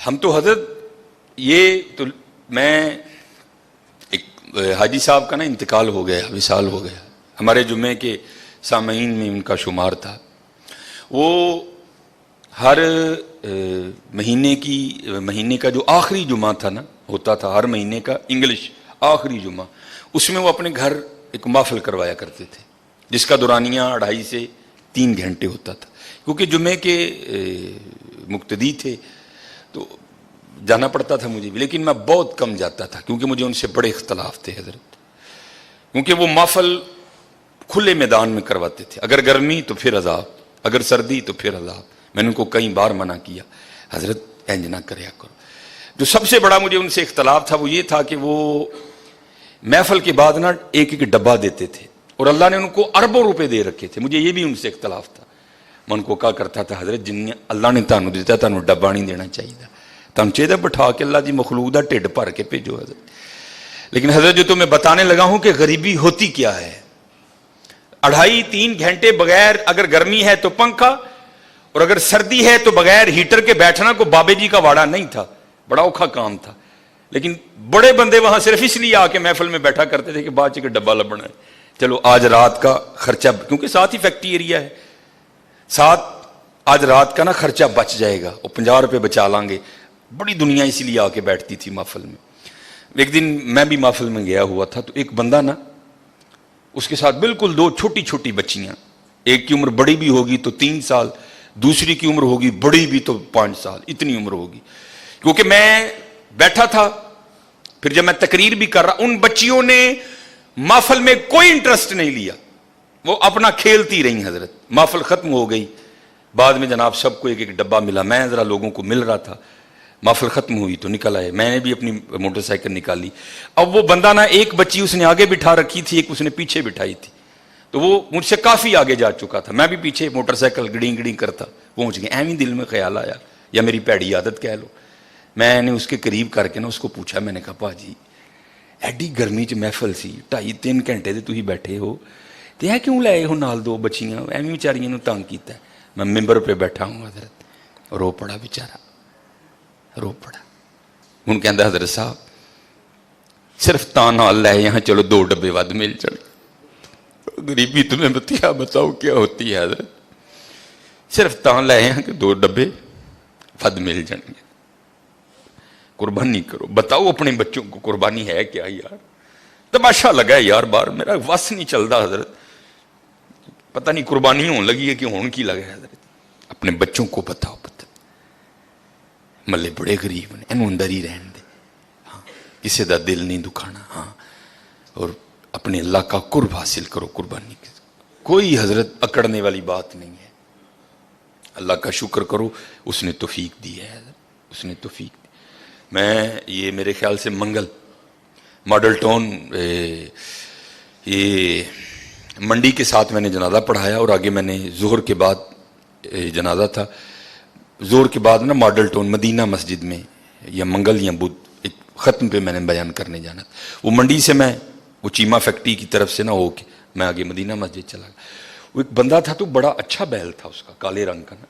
ہم تو حضرت یہ تو میں ایک حاجی صاحب کا نا انتقال ہو گیا، وصال ہو گیا، ہمارے جمعے کے سامعین میں ان کا شمار تھا۔ وہ ہر مہینے کا جو آخری جمعہ تھا نا، ہوتا تھا ہر مہینے کا انگلش آخری جمعہ، اس میں وہ اپنے گھر ایک محفل کروایا کرتے تھے، جس کا دورانیہ 2.5 سے 3 گھنٹے ہوتا تھا۔ کیونکہ جمعے کے مقتدی تھے تو جانا پڑتا تھا مجھے بھی، لیکن میں بہت کم جاتا تھا کیونکہ مجھے ان سے بڑے اختلاف تھے حضرت، کیونکہ وہ محفل کھلے میدان میں کرواتے تھے، اگر گرمی تو پھر عذاب، اگر سردی تو پھر عذاب۔ میں نے ان کو کئی بار منع کیا، حضرت انج نہ کریا کرو۔ جو سب سے بڑا مجھے ان سے اختلاف تھا وہ یہ تھا کہ وہ محفل کے بعد نا ایک ایک ڈبہ دیتے تھے، اور اللہ نے ان کو اربوں روپے دے رکھے تھے، مجھے یہ بھی ان سے اختلاف تھا۔ میں ان کو کہا کرتا تھا حضرت جن اللہ نے تانوں دیتا تانوں ڈبہ نہیں دینا چاہیے، تانوں چاہیے بٹھا کے اللہ دی مخلوق دا ٹھڈ بھر کے بھیجو حضرت۔ لیکن حضرت جو تمہیں بتانے لگا ہوں کہ غریبی ہوتی کیا ہے، 2.5-3 گھنٹے بغیر، اگر گرمی ہے تو پنکھا، اور اگر سردی ہے تو بغیر ہیٹر کے بیٹھنا کو بابے جی کا واڑا نہیں تھا، بڑا اوکھا کام تھا۔ لیکن بڑے بندے وہاں صرف اس لیے آ کے محفل میں بیٹھا کرتے تھے کہ بعد چکے ڈبہ لبنا ہے، چلو آج رات کا خرچہ، کیونکہ ساتھ ہی فیکٹری ایریا ہے، ساتھ آج رات کا نا خرچہ بچ جائے گا، اور 50 روپے بچا لیں گے۔ بڑی دنیا اس لیے آ کے بیٹھتی تھی محفل میں۔ ایک دن میں بھی محفل میں گیا ہوا تھا تو ایک بندہ نا، اس کے ساتھ بالکل 2 چھوٹی چھوٹی بچیاں، ایک کی عمر بڑی بھی ہوگی تو 3 سال، دوسری کی عمر ہوگی بڑی بھی تو 5 سال، اتنی عمر ہوگی۔ کیونکہ میں بیٹھا تھا، پھر جب میں تقریر بھی کر رہا، ان بچیوں نے محفل میں کوئی انٹرسٹ نہیں لیا، وہ اپنا کھیلتی رہی حضرت۔ محفل ختم ہو گئی، بعد میں جناب سب کو ایک ایک ڈبہ ملا، میں ذرا لوگوں کو مل رہا تھا، محفل ختم ہوئی تو نکل آئے، میں نے بھی اپنی موٹر سائیکل نکالی۔ اب وہ بندہ نا، ایک بچی اس نے آگے بٹھا رکھی تھی، ایک اس نے پیچھے بٹھائی تھی، تو وہ مجھ سے کافی آگے جا چکا تھا، میں بھی پیچھے موٹر سائیکل گڑیں گڑیں کرتا پہنچ گیا۔ ایویں دل میں خیال آیا، یا میری پیڑی عادت کہہ لو، میں نے اس کے قریب کر کے نا اس کو پوچھا، میں نے کہا پا جی ایڈی گرمی چ محفل سی، 2.5-3 گھنٹے تھی بیٹھے ہو تے اے کیوں لائے ہو نال 2 بچیاں، ایویں بیچاریاں نو تنگ کیتا ہے۔ میں ممبر پہ بیٹھا ہوں حضرت، رو پڑا بیچارہ، رو پڑا۔ ہوں کہندا حضرت صاحب صرف تاں نال لے یہاں، چلو 2 ڈبے ود مل جائیں۔ غریبی تمہیں بتاؤ کیا ہوتی ہے حضرت، صرف تاں لے یہاں کہ 2 ڈبے ود مل جائیں گے۔ قربانی کرو، بتاؤ اپنے بچوں کو قربانی ہے کیا یار؟ تماشا لگا ہے یار، بار میرا وس نہیں چلتا حضرت، پتہ نہیں قربانی ہون لگی ہے کہ ہون کی لگا ہے حضرت۔ اپنے بچوں کو بتاؤ، پتہ ملے بڑے غریب نے، انہوں اندر ہی رہن دے، ہاں کسی دا دل نہیں دکھانا، ہاں، اور اپنے اللہ کا قرب حاصل کرو قربانی کے۔ کوئی حضرت اکڑنے والی بات نہیں ہے، اللہ کا شکر کرو، اس نے توفیق دی ہے حضرت، اس نے توفیق دی۔ میں یہ میرے خیال سے منگل ماڈل ٹاؤن یہ منڈی کے ساتھ میں نے جنازہ پڑھایا، اور آگے میں نے ظہر کے بعد جنازہ تھا، ظہر کے بعد نا ماڈل ٹاؤن مدینہ مسجد میں یا منگل یا بدھ ایک ختم پہ میں نے بیان کرنے جانا تھا۔ وہ منڈی سے میں وہ چیمہ فیکٹری کی طرف سے نہ ہو کے میں آگے مدینہ مسجد چلا گیا۔ وہ ایک بندہ تھا تو بڑا اچھا بیل تھا اس کا، کالے رنگ کا نا،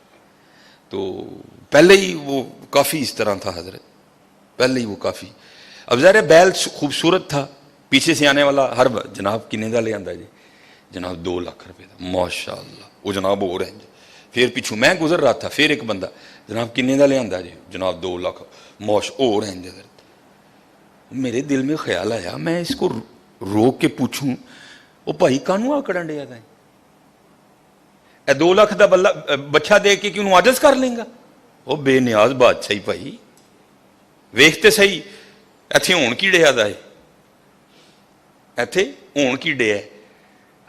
تو پہلے ہی وہ کافی اس طرح تھا حضرت، پہلے ہی وہ کافی، اب ظاہر بیل خوبصورت تھا، پیچھے سے آنے والا ہر جناب کنے دا لے آندا جی، جناب 2 لاکھ روپے دا، ماشاء اللہ، وہ جناب ہو رہے ہیں۔ پھر پیچھوں میں گزر رہا تھا، پھر ایک بندہ، جناب کنے دا لے آندا جی، جناب 2 لاکھ، ہو رہے ہیں حضرت۔ میرے دل میں خیال آیا، میں اس کو روک کے پوچھوں، وہ بھائی کانوں آکڑن ڈیا تھا، اے 2 لاکھ دا بچہ دے کے کیوں عاجز کر لیں گا؟ وہ بے نیاز بادشاہی بھائی، ویکھتے صحیح ایتھے ہون کی ڈیا دا ہے، ایتھے ہون کی ڈیا ہے۔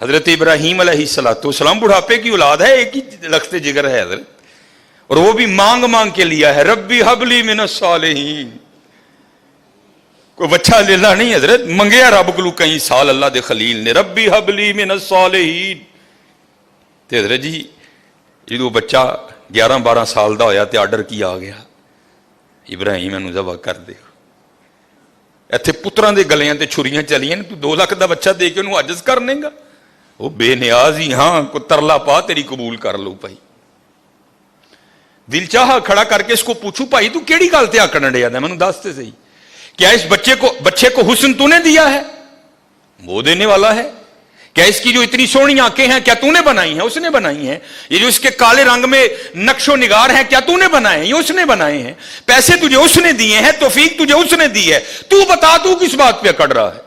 حضرت ابراہیم علیہ السلام بڑھاپے کی اولاد ہے، ایک ہی لخت جگر ہے حضرت، اور وہ بھی مانگ مانگ کے لیا ہے، ربی حبلی من الصالحین، کوئی بچہ لینا نہیں حضرت، منگیا رب کو کئی سال اللہ دے خلیل نے، ربی حبلی من الصالحین۔ تے حضرت جی جدو بچہ 11-12 سال دا ہویا تے آرڈر کی آ گیا، ابراہیم انہوں ذبح کر دے۔ ایتھے پتران دے گلیاں تے چھریاں چلیاں، تو 2 لاکھ دا بچہ دے کے انہوں عاجز کر لیں گا؟ وہ بے نیاز ہی، ہاں کو ترلا پا تیری قبول کر لو بھائی۔ दिल चाहा खड़ा करके इसको पूछूं, भाई तू केड़ी गल ते आकड़ डਿਆ है, मैनू दस ते सही, क्या इस बच्चे को हुस्न तूने दिया है? वो देने वाला है। क्या इसकी जो इतनी सोहनी आंखें हैं क्या तूने बनाई हैं? उसने बनाई हैं। ये जो इसके काले रंग में नक्शो निगार हैं क्या तूने बनाए हैं? ये उसने बनाए हैं। पैसे तुझे उसने दिए हैं, तौफीक तुझे उसने दी है। तू बता तू किस बात पे अकड़ रहा है?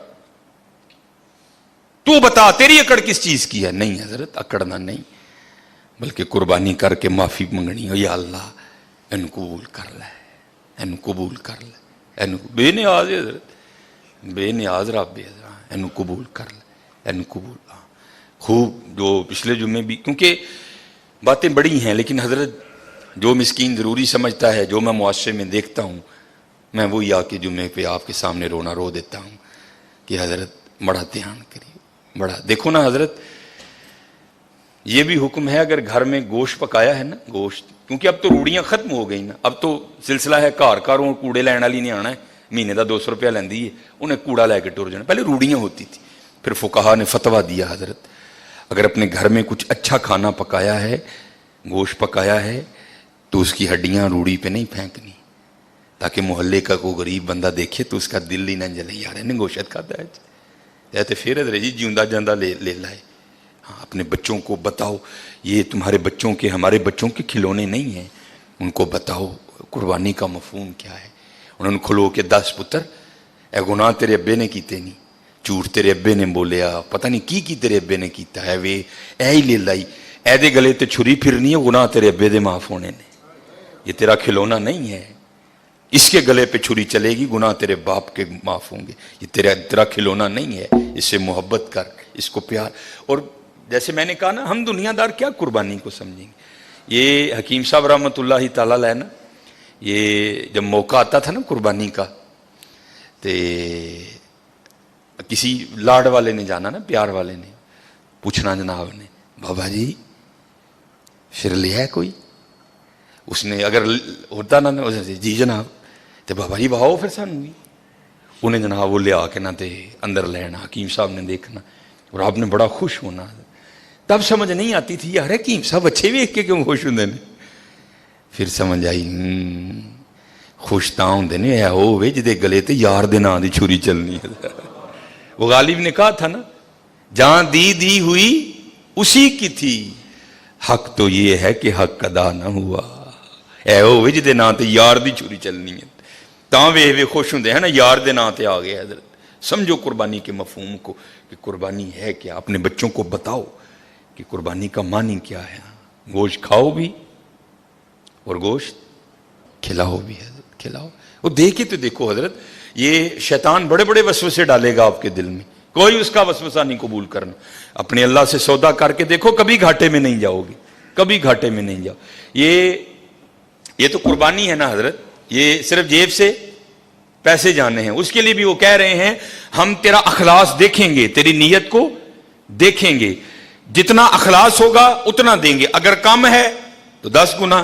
तू बता तेरी अकड़ किस चीज की है? नहीं हजरत, अकड़ना नहीं, बल्कि कुर्बानी करके माफी मंगनी हो, या अल्लाह इन्हू कबूल कर ले, इन्हू कबूल कर ले, इन्हू बेनियाज है हजरत, बेनियाज रब है, इन्हू कबूल कर ले, इन्हू कबूल। खूब जो पिछले जुम्मे भी, क्योंकि बातें बड़ी हैं, लेकिन हजरत जो मिस्कीन ज़रूरी समझता है, जो मैं मुआशरे में देखता हूँ, मैं वही आके जुम्मे पे आपके सामने रोना रो देता हूँ कि हजरत बड़ा ध्यान करिए, बड़ा देखो ना हजरत। ये भी हुक्म है, अगर घर में गोश्त पकाया है ना, गोश्त, क्योंकि अब तो रूड़ियाँ खत्म हो गई ना, अब तो सिलसिला है घर घरों कूड़े लैन वाली ने आना है, महीने का 200 रुपया लेंदी है, उन्हें कूड़ा लैके टुर जाना। पहले रूड़ियाँ होती थी, फिर फुकाहा ने फतवा दिया हजरत अगर अपने घर में कुछ अच्छा खाना पकाया है, गोश्त पकाया है, तो उसकी हड्डियाँ रूड़ी पे नहीं फेंकनी, ताकि मोहल्ले का कोई गरीब बंदा देखे तो उसका दिल ही ना जले, यार इन्हें गोश्त खाता है, तो फिर हजरत जी जिंदा जांदा ले लाए। हाँ, अपने बच्चों को बताओ, ये तुम्हारे बच्चों के, हमारे बच्चों के खिलौने नहीं हैं, उनको बताओ कुर्बानी का मफहूम क्या है। उन्होंने खुलो के 10 पुत्र, ए गुनाह तेरे अब्बे ने कीते नहीं, झूठ तेरे अब्बे ने बोलिया, पता नहीं की तेरे अब्बे ने कीता है, वे ऐ ही ले लाई, ऐदे गले ते छुरी फिरनी है, गुनाह तेरे अब्बे दे माफ होने ने, ये तेरा खिलौना नहीं है, इसके गले पे छुरी चलेगी, गुनाह तेरे बाप के माफ होंगे, ये तेरा खिलौना नहीं है, इससे मोहब्बत कर, इसको प्यार। और जैसे मैंने कहा ना, हम दुनियादार क्या कुर्बानी को समझेंगे। ये हकीम साहब रहमतुल्लाह ताला अलैह ना, ये जब मौका आता था ना कुर्बानी का, तो किसी लाड वाले ने जाना ना, प्यार वाले ने पूछना जनाब ने, बाबा जी फिर लिया है कोई? उसने अगर होता ना जी जनाब, तो बाबा जी वाहो फिर सानू भी, उन्हें जनाब वो लिया के ना ते अंदर लेना, हकीम साहब ने देखना और आपने बड़ा खुश होना। तब समझ नहीं आती थी यार हकीम साहब अच्छे वेख के क्यों खुश होंगे ने, फिर समझ आई खुश तां होंदे ने ऐ होवे जिहदे गले ते यार दे नां दी छुरी चलनी है। वो गालिब ने कहा था ना, जहां दी हुई उसी की थी, हक तो ये है कि हक अदा ना हुआ, ऐ होवे जिहदे नां ते यार दी छुरी चलनी है, तां वे खुश होंदे हैं ना, यार दे नां ते आ गए हजरत। समझो कुर्बानी के मफहूम को कि कुर्बानी है क्या, अपने बच्चों को बताओ कि कुर्बानी का मानी क्या है। गोश्त खाओ भी और गोश्त खिलाओ भी हजरत, खिलाओ। वो देखे तो देखो हजरत, ये शैतान बड़े बड़े वसवसे डालेगा आपके दिल में, कोई उसका वसवसा नहीं कबूल करना। अपने अल्लाह से सौदा करके देखो, कभी घाटे में नहीं जाओगे, कभी घाटे में नहीं जाओ। ये तो कुर्बानी है ना हजरत, ये सिर्फ जेब से पैसे जाने हैं, उसके लिए भी वो कह रहे हैं हम तेरा अखलास देखेंगे, तेरी नीयत को देखेंगे, जितना अखलास होगा उतना देंगे, अगर कम है तो 10 गुना,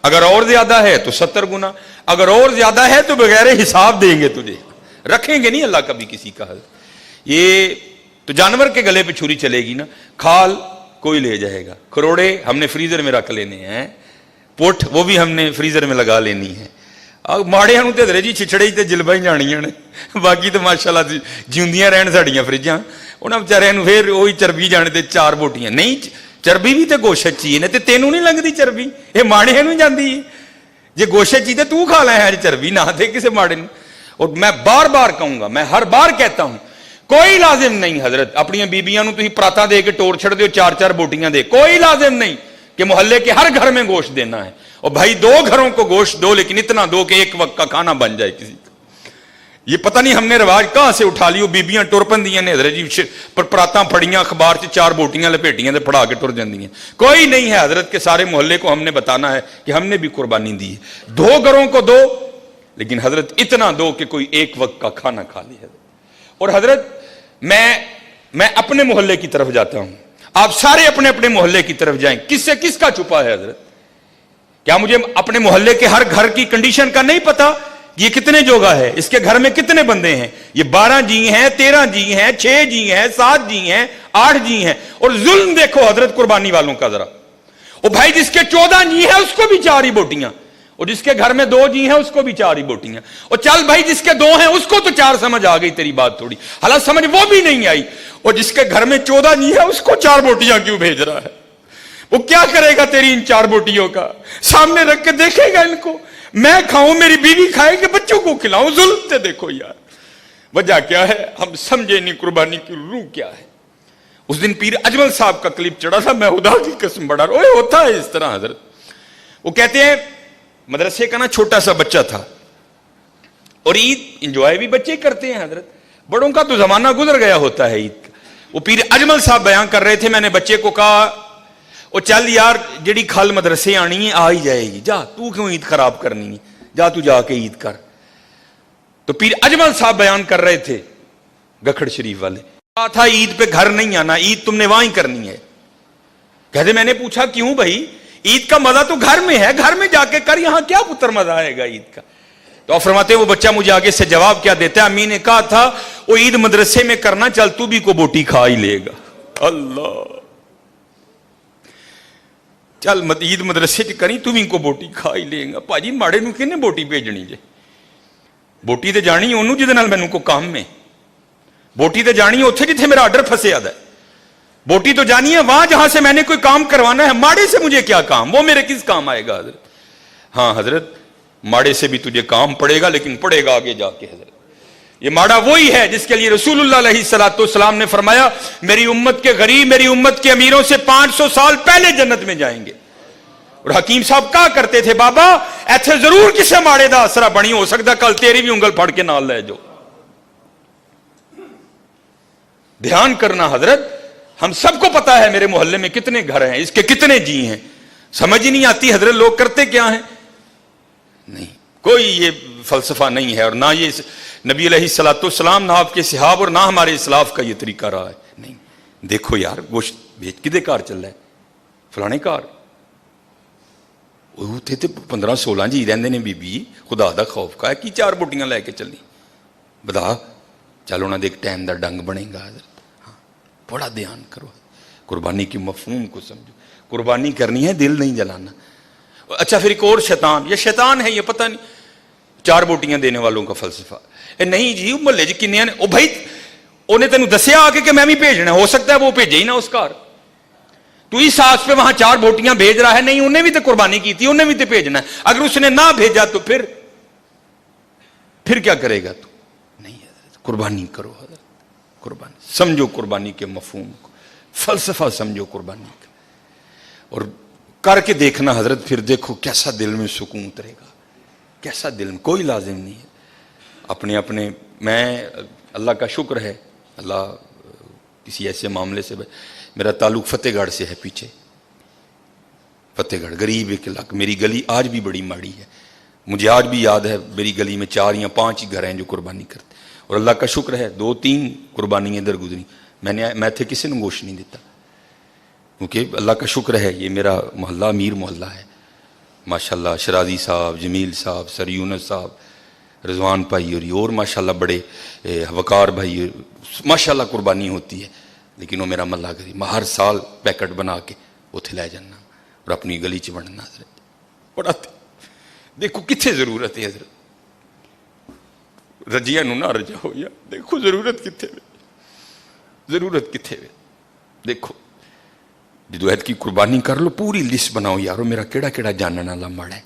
अगर और ज्यादा है तो 70 गुना, अगर और ज्यादा है तो बगैर हिसाब देंगे तुझे, रखेंगे नहीं अल्लाह कभी किसी का। ये तो जानवर के गले पे छुरी चलेगी ना, खाल कोई ले जाएगा, खरोड़े हमने फ्रीजर में रख लेने हैं, पुठ वो भी हमने फ्रीजर में लगा लेनी है, माड़िया तो हजरे जी छिछड़े ही तो जिलबा ही जानिया ने, बाकी तो माशाअल्लाह जिंदियां रहन साड़ियां फ्रिजां, उन्होंने बेचारियां फिर वही चरबी जाने ते 4 बोटियां नहीं, चरबी भी तो गोशत ची ने, तेनू नहीं लगती चरबी, ये माड़े नूं जाती है, जे गोशत ची तो तू खा लै है चरबी, ना दे किसी माड़े नूं। और मैं बार बार कहूंगा, मैं हर बार कहता हूं, कोई लाजिम नहीं हजरत अपनी बीबियां नूं तुसीं पराता दे के टोर छड़ दो 4-4 बोटियां दे, कोई लाजिम नहीं कि मोहल्ले के हर घर में गोश्त देना है। और भाई 2 घरों को गोश्त दो, लेकिन इतना दो कि एक वक्त का खाना बन जाए किसी का। ये पता नहीं हमने रिवाज कहां से उठा लियो, बीबियां टुर पंदियां ने हजरत जी, पर परातां फड़ियां अखबार से 4 बोटियां लपेटियां ते फड़ा के टुर जांदियां। कोई नहीं है हजरत के सारे मोहल्ले को हमने बताना है कि हमने भी कुर्बानी दी है। 2 घरों को दो, लेकिन हजरत इतना दो कि कोई एक वक्त का खाना खा ले। और हजरत मैं अपने मोहल्ले की तरफ जाता हूं, आप सारे अपने अपने मोहल्ले की तरफ जाएं, किससे किसका छुपा है हजरत? क्या मुझे अपने मोहल्ले के हर घर की कंडीशन का नहीं पता? ये कितने जोगा है, इसके घर में कितने बंदे हैं, ये 12 जी हैं, 13 जी हैं, 6 जी हैं, 7 जी हैं, 8 जी हैं। और जुल्म देखो हजरत कुर्बानी वालों का जरा, और भाई जिसके 14 जी हैं उसको भी 4 ही बोटियां, और जिसके घर में 2 जी हैं उसको भी 4 ही बोटियां, और चल भाई जिसके 2 हैं उसको तो 4 समझ आ गई तेरी बात थोड़ी, हालांकि समझ वो भी नहीं आई, और जिसके घर में 14 जी है उसको 4 बोटियां क्यों भेज रहा है? वो क्या करेगा तेरी इन 4 बोटियों का? सामने रख के देखेगा इनको, मैं खाऊं, मेरी बीवी खाए कि बच्चों को खिलाऊं? जुल्म से देखो यार, वजह क्या है हम समझे नहीं, कुर्बानी की रूह क्या है। उस दिन पीर अजमल साहब का क्लिप चढ़ा था, मैं खुदा की कसम बड़ा ओए होता है इस तरह हजरत। वो कहते हैं मदरसे का ना छोटा सा बच्चा था, और ईद इंजॉय भी बच्चे करते हैं हजरत, बड़ों का तो जमाना गुजर गया होता है ईद का। वो पीर अजमल साहब बयान कर रहे थे, मैंने बच्चे को कहा ओ चल यार जेड़ी खल मदरसे आनी है आ ही जाएगी, जा तू क्यों ईद खराब करनी है, जा तू जाके ईद कर। तो पीर अजमल साहब बयान कर रहे थे गखड़ शरीफ वाले, कहा था ईद पे घर नहीं आना, ईद तुमने वहां ही करनी है। कहते मैंने पूछा क्यों भाई, ईद का मजा तो घर में है, घर में जाके कर, यहां क्या पुत्र मजा आएगा ईद का? तो फरमाते वो बच्चा मुझे आगे से जवाब क्या देता है, अम्मी ने कहा था वो ईद मदरसे में करना, चल तू भी को बोटी खा ही लेगा। अल्लाह, चल ईद मदरसे च करी तू भी को बोटी खा ही लेगा। भाजी माड़े नूं किहने बोटी भेजनी जे? बोटी तो जानी ओनू जिहदे नाल मैनूं कोई काम है, बोटी तो जानी है उत्थे जिथे मेरा आर्डर फंसे है, बोटी तो जानी है वहां जहां से मैंने कोई काम करवाना है। माड़े से मुझे क्या काम, वो मेरे किस काम आएगा हजरत? हाँ हजरत, माड़े से भी तुझे काम पड़ेगा, लेकिन पड़ेगा आगे जाके हजरत। ये माड़ा वही है जिसके लिए रसूलुल्लाह अलैहिस्सलाम ने फरमाया मेरी उम्मत के गरीब, मेरी उम्मत के अमीरों से 500 साल पहले जन्नत में जाएंगे। और हकीम साहब कहा करते थे बाबा ऐसे जरूर किसे माड़े दा असरा बनी, हो सकता कल तेरी भी उंगल फड़ के नाल ले जो। ध्यान करना हजरत, हम सबको पता है मेरे मोहल्ले में कितने घर हैं, इसके कितने जी हैं, समझ ही नहीं आती हजरत लोग करते क्या हैं। नहीं, कोई ये फलसफा नहीं है, और ना ये नबी अलैहिस्सलाम, ना आपके सहाब, और ना हमारे इस्लाफ का ये तरीका रहा है। नहीं, देखो यार गोश्त भेज किदे कार चल रहा है, फलाने कार, उत्थे तो 15-16 जी रहंदे ने बीबी, खुदा दा खौफ का है कि 4 बोटियां लैके चली, बता चल उन्होंने एक टाइम का डंग बनेगा हजरत। हाँ, बड़ा ध्यान करो, कुर्बानी की मफहूम को समझो, कुर्बानी करनी है, दिल नहीं जलाना। अच्छा फिर एक और शैतान, ये शैतान है ये पता नहीं, 4 बोटियां देने वालों का फलसफा नहीं जी मुहल्ले च किन्नियां ने, ओ भाई उन्हें तेन दसिया आके कि मैं भी भेजना, हो सकता है वो भेजे ही ना उस घर, तू इस आस पे वहां 4 बोटियां भेज रहा है, नहीं उन्हें भी तो कुर्बानी की थी, उन्हें भी तो भेजना है, अगर उसने ना भेजा तो फिर क्या करेगा तू? नहीं कुर्बानी करो हजरत, कुर्बानी समझो, कुर्बानी के मफहूम को, फलसफा समझो कुर्बानी का, और करके देखना हजरत, फिर देखो कैसा दिल में सुकून उतरेगा, कैसा दिल में, कोई लाजिम नहीं है अपने अपने। मैं अल्लाह का शुक्र है, अल्लाह किसी ऐसे मामले से, मेरा ताल्लुक फतेहगढ़ से है, पीछे फतेहगढ़ गरीब एक इलाका, मेरी गली आज भी बड़ी माड़ी है, मुझे आज भी याद है मेरी गली में 4 या 5 ही घर हैं जो कुर्बानी करते, और अल्लाह का शुक्र है 2-3 कुर्बानी इधर गुजरी, मैं थे किसी ने गोश्त नहीं देता, क्योंकि अल्लाह का शुक्र है ये मेरा मोहल्ला अमीर मोहल्ला है माशाल्लाह। शराजी साहब, जमील साहब, सर यूनस साहब, रिजवान भाई और माशाल्लाह बड़े वकार भाई, माशाल्लाह कुर्बानी होती है, लेकिन वो मेरा मल्ला गरीब, मैं हर साल पैकेट बना के उथे लै जाना और अपनी गली च बनना हजरत, बड़ा देखो कितने जरूरत है हजरत, रजिया ना रजाओ यार, देखो जरूरत कितने, जरूरत कितने, देखो जो ऐत की कुर्बानी कर लो, पूरी लिस्ट बनाओ यारो मेरा केड़ा केड़ा जानने वाला माड़ा है,